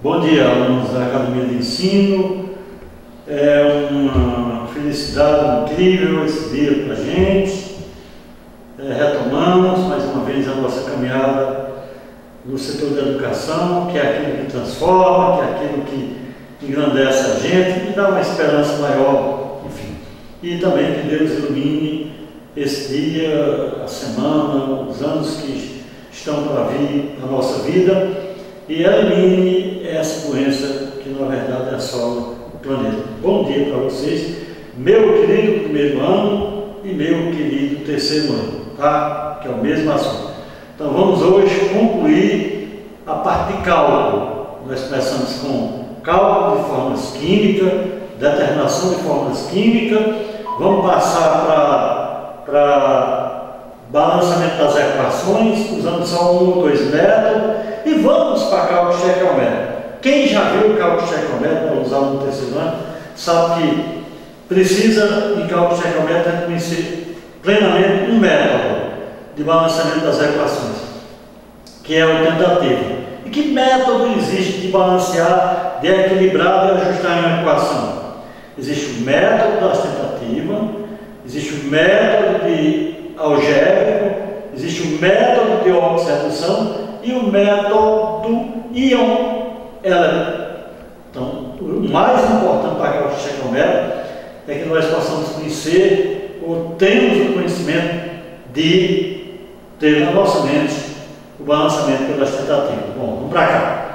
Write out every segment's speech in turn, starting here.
Bom dia, alunos da Academia de Ensino. É uma felicidade incrível esse dia para a gente. Retomamos mais uma vez a nossa caminhada no setor da educação, que é aquilo que transforma, que é aquilo que engrandece a gente e dá uma esperança maior, enfim. E também que Deus ilumine esse dia, a semana, os anos que estão para vir na nossa vida e elimine essa doença que na verdade assola o planeta. Bom dia para vocês, meu querido primeiro ano e meu querido terceiro ano, tá? Que é o mesmo assunto. Então vamos hoje concluir a parte de cálculo. Nós começamos com cálculo de fórmulas químicas, determinação de fórmulas químicas, vamos passar para balanceamento das equações, usando só um ou dois métodos, e vamos para cálculo estequiométrico. Quem já viu o cálculo estequiométrico, para usar no terceiro ano, sabe que precisa, em cálculo estequiométrico, conhecer plenamente um método de balanceamento das equações, que é o tentativo. E que método existe de balancear, de equilibrar e ajustar uma equação? Existe o método das tentativas, existe o método de algébrico, existe o método de observação e o método ion-elétrico. Então, o mais importante para cálculo estequiométrico é que nós possamos conhecer ou termos o conhecimento de ter na nossa mente o balanceamento pelas tentativas. Bom, vamos para cá.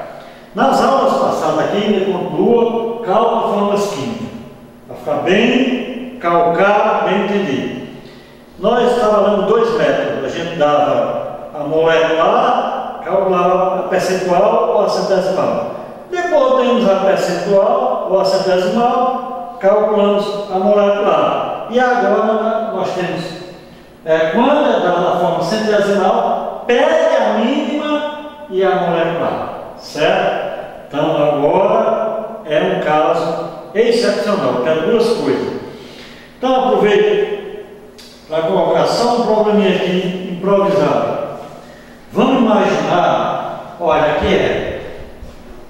Nas aulas passadas aqui, ele continua cálculo de fórmulas químicas. Para ficar bem calcado, bem entendido. Nós trabalhamos dois métodos. A gente dava a molecular, calculava a percentual ou a centesimal. Depois temos a percentual ou a centesimal, calculamos a molecular. E agora nós temos, quando é dada a forma centesimal, pede a mínima e a molecular. Certo? Então agora é um caso excepcional, que é duas coisas. Então aproveito para colocar só um probleminha aqui improvisado. Vamos imaginar, olha, aqui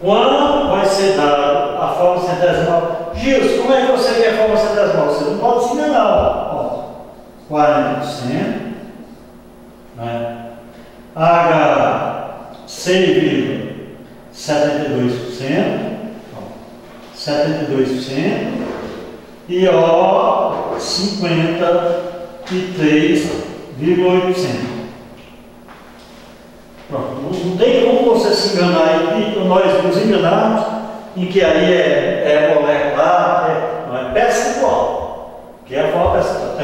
quando vai ser dado a forma centesimal. Gilson, como é que você quer a forma centesimal? Você não pode se enganar. Ó, 40%, né? H 6,72%, 72%, e O 53,8%. Pronto, não tem como você se enganar aí, nós nos enganarmos em que aí é molecular, não é percentual, que é a forma percentual.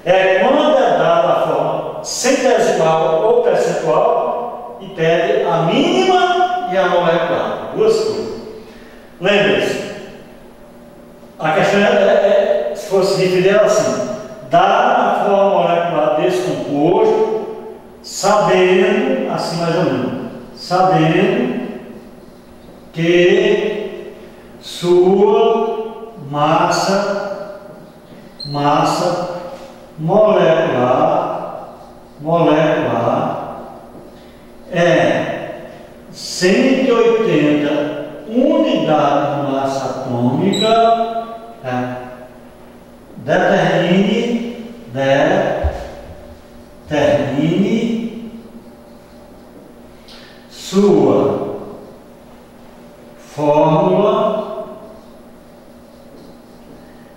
É quando é dada a forma centesimal ou percentual e pede a mínima e a molecular, duas coisas. Lembre-se, a questão se fosse referir assim, dada a forma molecular desse composto, sabendo, assim mais ou menos, sabendo que sua massa molecular é 180 unidades de massa atômica, determine sua fórmula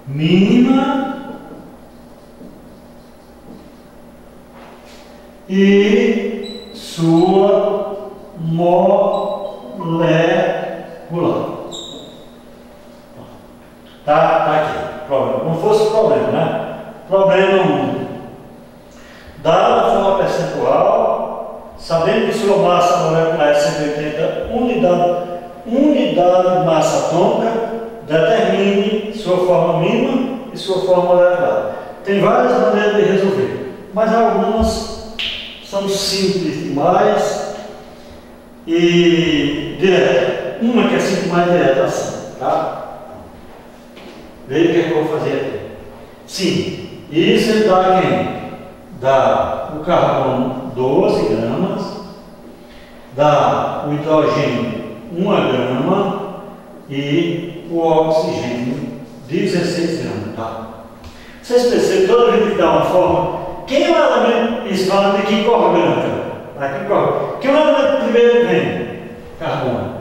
mínima e sua molecular. Tá aqui. Problema. Não fosse problema, né? Problema 1. Dada a forma percentual, sabendo que sua massa molecular é 180 unidade de massa atômica, determine sua forma mínima e sua forma molecular. Tem várias maneiras de resolver, mas algumas são simples demais e direta. Uma que é simples mais direta assim, tá? Veja o que eu vou fazer aqui. Sim, isso dá quem? Dá o carbono 12 gramas, dá o hidrogênio 1 grama e o oxigênio 16 gramas. Tá? Vocês percebem, toda vez que dá uma forma, quem é o elemento, eles falam de química orgânica. Quem é o elemento primeiro que vem? Carbono.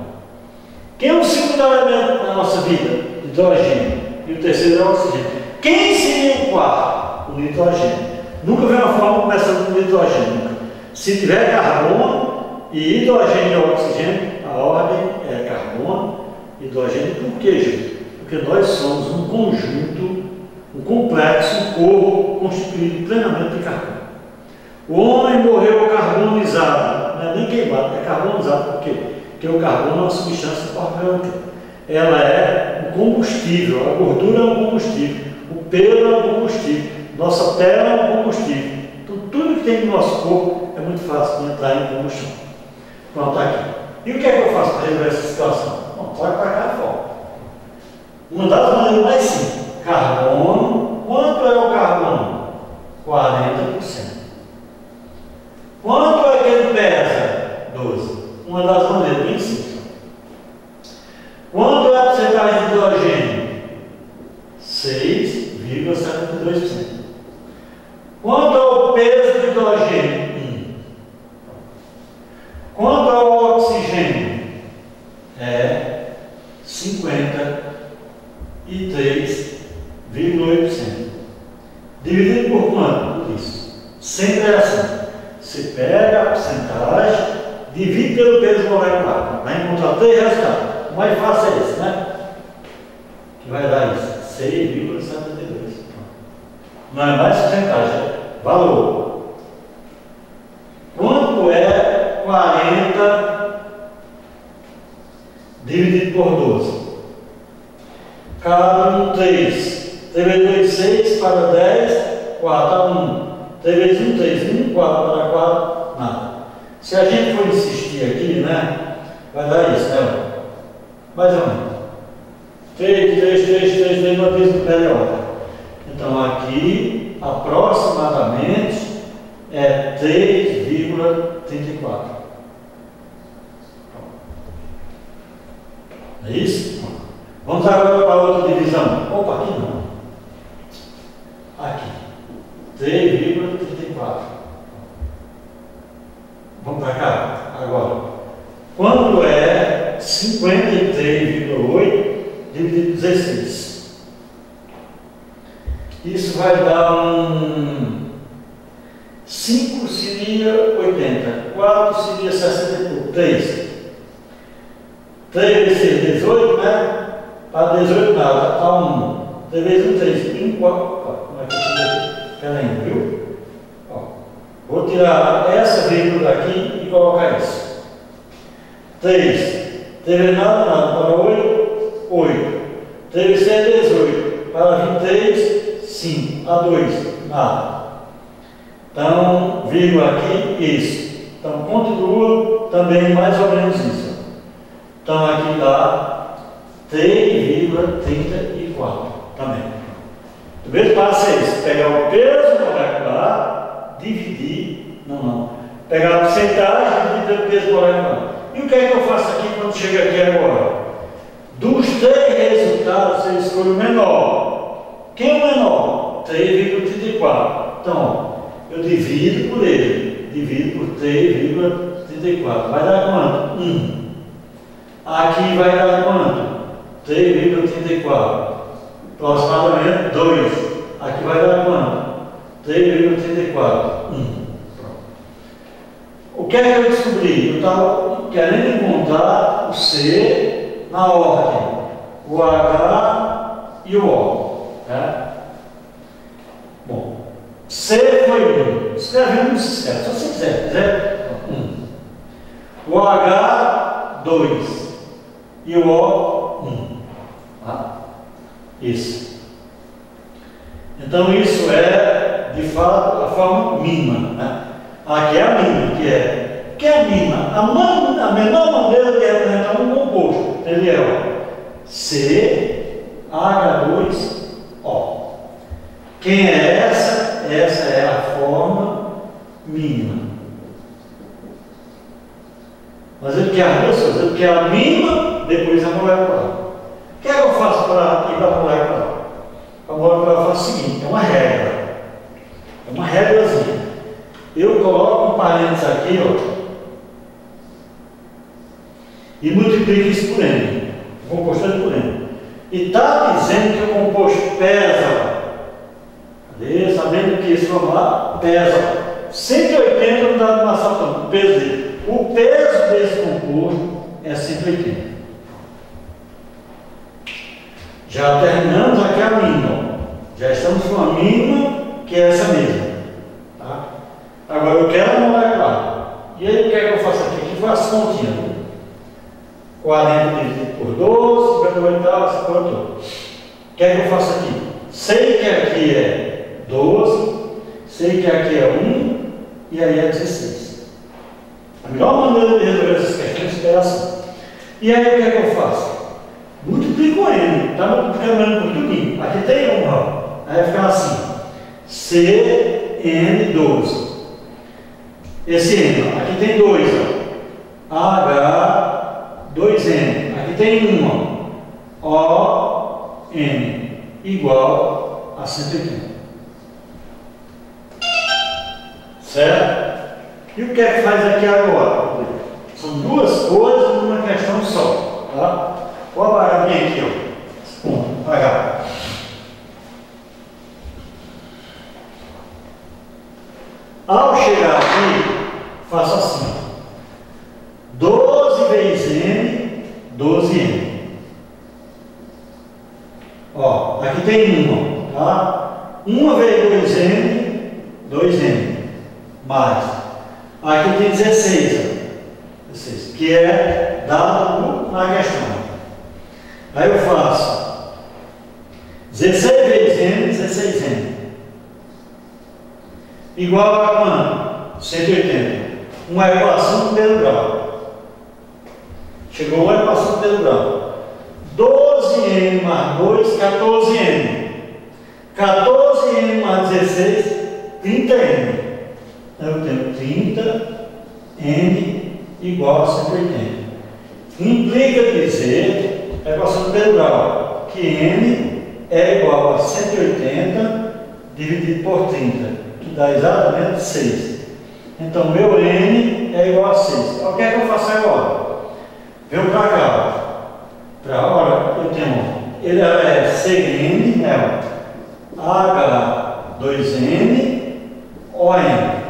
Quem é o segundo elemento na nossa vida? Hidrogênio. E o terceiro é o oxigênio. Quem seria o quarto? O nitrogênio. Nunca vem uma forma começando com nitrogênio. Nunca. Se tiver carbono e hidrogênio e oxigênio, a ordem é carbono, hidrogênio. Por quê, gente? Porque nós somos um conjunto, um complexo, um corpo constituído plenamente de carbono. O homem morreu carbonizado, não é nem queimado, é carbonizado. Por quê? Porque o carbono é uma substância orgânica. Ela é um combustível, a gordura é um combustível, o pelo é um combustível, nossa pele é um combustível. Então, tudo que tem no nosso corpo é muito fácil de entrar em combustão. Pronto, está aqui. E o que é que eu faço para resolver essa situação? Bom, trago para cá fora. Uma das maneiras mais simples: carbono. Quanto é o carbono? 40%. Quanto é que ele pesa? 12. Uma das maneiras bem simples. Quanto é a porcentagem de hidrogênio? 6,72%. Quanto é o peso do hidrogênio? 1. Quanto é o oxigênio? É 53,8%. Dividido por quanto? Por isso. Sempre é assim. Você pega a porcentagem, divide pelo peso molecular. Vai encontrar 3 resultados. O mais fácil é esse, né? Que vai dar isso. 6,72. Não é mais porcentagem, é valor. Quanto é 40 dividido por 12? Cada um 3. 3 vezes 2, 6 para 10, 4 a 1. 3 vezes 1, 3. 1, 4 para 4, nada. Se a gente for insistir aqui, né? Vai dar isso, né? Mais ou menos. 3, uma vez no periódico. Então aqui, aproximadamente, é 3,34. É isso? Vamos agora para outra divisão. Opa, aqui não. Aqui. 3,34. Vamos para cá? Agora. Quando é 53,8 dividido por 16? Isso vai dar 5 seria 80, 4 seria 60, 3. 3 vezes 6, 18, né? Para 18 nada, está 1. 3 vezes 1, 3. 1, 4. Como é que eu fiz aqui? Pera aí, viu? Ó, vou tirar essa vírgula daqui e colocar isso. 3. 3 vezes nada, para 8, 8. 3 vezes 6, 18. Para 23, 5. A 2, nada. Então, vírgula aqui, isso. Então, continua também mais ou menos isso. Então, aqui dá 3,34 também. O primeiro passo é esse: pegar o peso molecular, dividir. Não. Pegar a porcentagem, dividir pelo peso molecular. E o que é que eu faço aqui quando chega aqui agora? Dos 3 resultados, você escolhe o menor. Quem é o menor? 3,34. Então, eu divido por ele. Divido por 3,34. Vai dar quanto? 1. Aqui vai dar quanto? 3,34. Aproximadamente 2. Aqui vai dar quanto? 3,34. 1. O que é que eu descobri? Eu estava querendo encontrar o C na ordem, o H e o O. Né? Bom, C foi 1. Escreve 1, se escreve, se você quiser. 1. O H, 2. E o O, 1. Tá? Isso. Então, isso é, de fato, a forma mínima. Né? Aqui é a mínima, que é a mínima. A menor maneira de representar um composto. Ele é CH2O. Quem é essa? Essa é a forma mínima. Mas ele quer as duas coisas. Ele quer a mínima, depois a molecular. O que é que eu faço para ir para a molecular? A molecular eu faço o seguinte, é uma regra. É uma regrazinha. Eu coloco um parênteses aqui, ó, e multiplico isso por N. O composto é por N. E está dizendo que o composto pesa. Cadê? Sabendo que isso, vamos lá, pesa 180 unidades de massa atômica. O peso dele. O peso desse composto é 180. Já terminamos aqui a mínima. Já estamos com a mínima, que é essa mesma. Tá? Agora eu quero a molecular. E aí o que é que eu faço aqui? Aqui foi as continhas. 40 dividido por 12, 58 essa coisa toda. O que é que eu faço aqui? Sei que aqui é 12, sei que aqui é 1 e aí é 16. A melhor maneira de resolver essas questões é assim. E aí o que é que eu faço? Multiplico N, está multiplicando por tudinho. Aqui tem 1, ó. Aí vai ficar assim: CN12. Esse N, ó. Aqui tem 2, ó. H2N. Aqui tem 1, ó. ON igual a 180. Certo? E o que é que faz aqui agora? São duas coisas numa questão só. Tá? Vou apagar bem aqui, ó. Apagar. Ao chegar aqui, faço assim: 12 vezes N, 12N. Ó, aqui tem 1, tá? 1 vezes 2N, 2N. Mais. Aqui tem 16, ó. 16, que é dado na questão. Aí eu faço 16 vezes N, 16N. Igual a quanto? 180. Uma equação de primeiro grau. Chegou uma equação de primeiro grau. 12N mais 2, 14N. 14N mais 16, 30N. Eu tenho 30N igual a 180. Implica dizer, equação de primeiro grau, que N é igual a 180 dividido por 30. Que dá exatamente 6. Então, meu N é igual a 6. O que é que eu faço agora? Venho para cá. Olha, eu tenho, ele é CN, né? H2N, ON.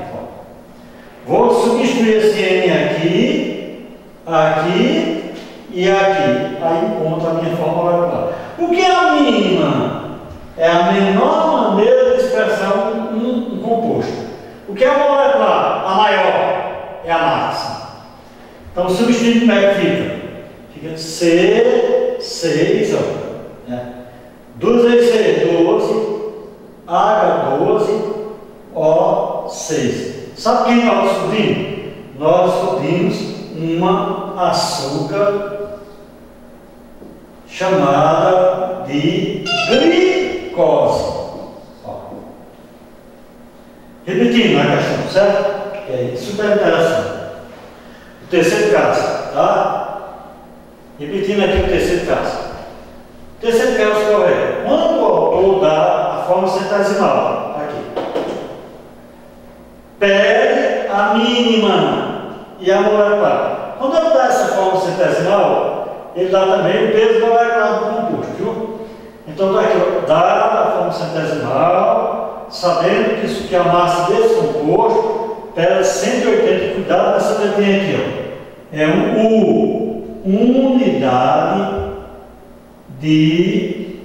Vou substituir esse N aqui, aqui e aqui. Aí encontro a minha fórmula molecular. O que é a mínima? É a menor maneira de expressar um composto. O que é a molecular? A maior é a máxima. Então, substituindo, como é que fica? Fica C6, ó. Né? 2 vezes C, 12, H12, O6. Sabe quem nós descobrimos? Nós descobrimos uma açúcar chamada de glicose. Ó. Repetindo a questão, certo? É super interessante. O terceiro caso, tá? Repetindo aqui o terceiro caso. O terceiro caso qual é? Quando o autor dá a forma centesimal, aqui, pede a mínima e a molecular. Quando ele dá essa forma centesimal, ele dá também o peso molecular do composto, viu? Então está aqui, dá a forma centesimal, sabendo que isso que a massa desse composto pesa 180, cuidado nessa letrinha aqui, ó. É um U, unidade de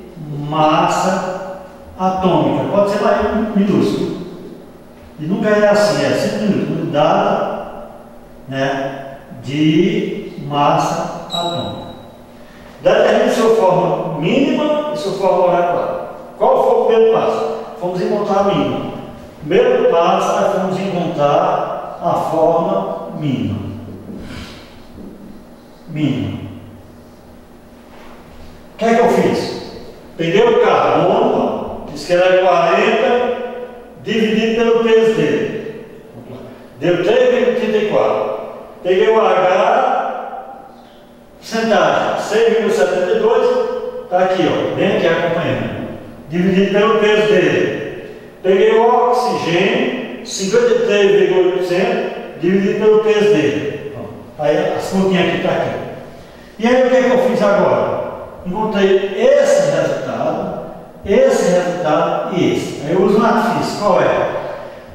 massa atômica. Pode ser lá em minúsculo. E nunca é assim, é sempre unidade, né, de massa atômica. Determine sua forma mínima e sua forma molecular. Qual foi o primeiro passo? Fomos encontrar a mínima. O primeiro passo é fomos encontrar a forma mínima. Mínima. O que é que eu fiz? Peguei o carbono, disse que era 40, dividido pelo peso dele. Deu 3,34. Peguei o H, Porcentagem, 6,72, está aqui, ó, bem aqui acompanhando. Dividido pelo peso dele. Peguei o oxigênio, 53,8%, dividido pelo peso dele. Aí as continhas aqui estão aqui. E aí o que é que eu fiz agora? Encontrei esse resultado e esse. Aí eu uso um artifício. Qual é?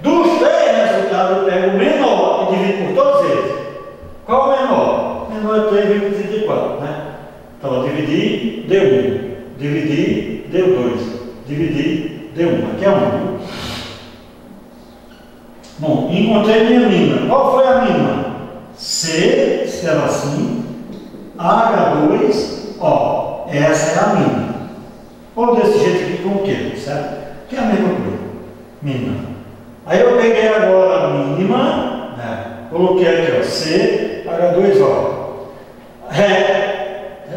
Dos 3 resultados eu pego o menor e divido por todos eles. Qual o menor? O menor é 3,34, né? Então eu dividi, deu 1. Dividi, deu 2. Dividi, deu 1. Aqui é 1. Bom, encontrei minha mínima. Qual foi a mínima? C, escreva assim, H2O. Essa é a mínima. Ou desse jeito aqui com o quê? Certo? Que é a mesma coisa. Mínima. Aí eu peguei agora a mínima, né? Coloquei aqui, ó, C, H2O.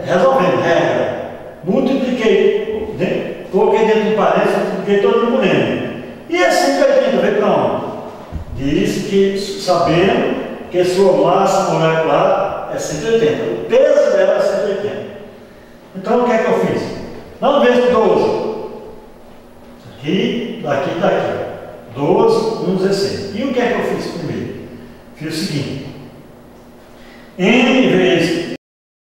Resolvendo, regra. Multipliquei, né? Coloquei dentro do parênteses, multipliquei todo mundo N. E esse 180 veio para onde? Disse que, sabendo que sua massa molecular é 180. O peso dela é 180. Então o que é que eu fiz? Não vezes 12. Aqui, daqui, daqui. 12, 1, 16. E o que é que eu fiz primeiro? Fiz o seguinte. N vezes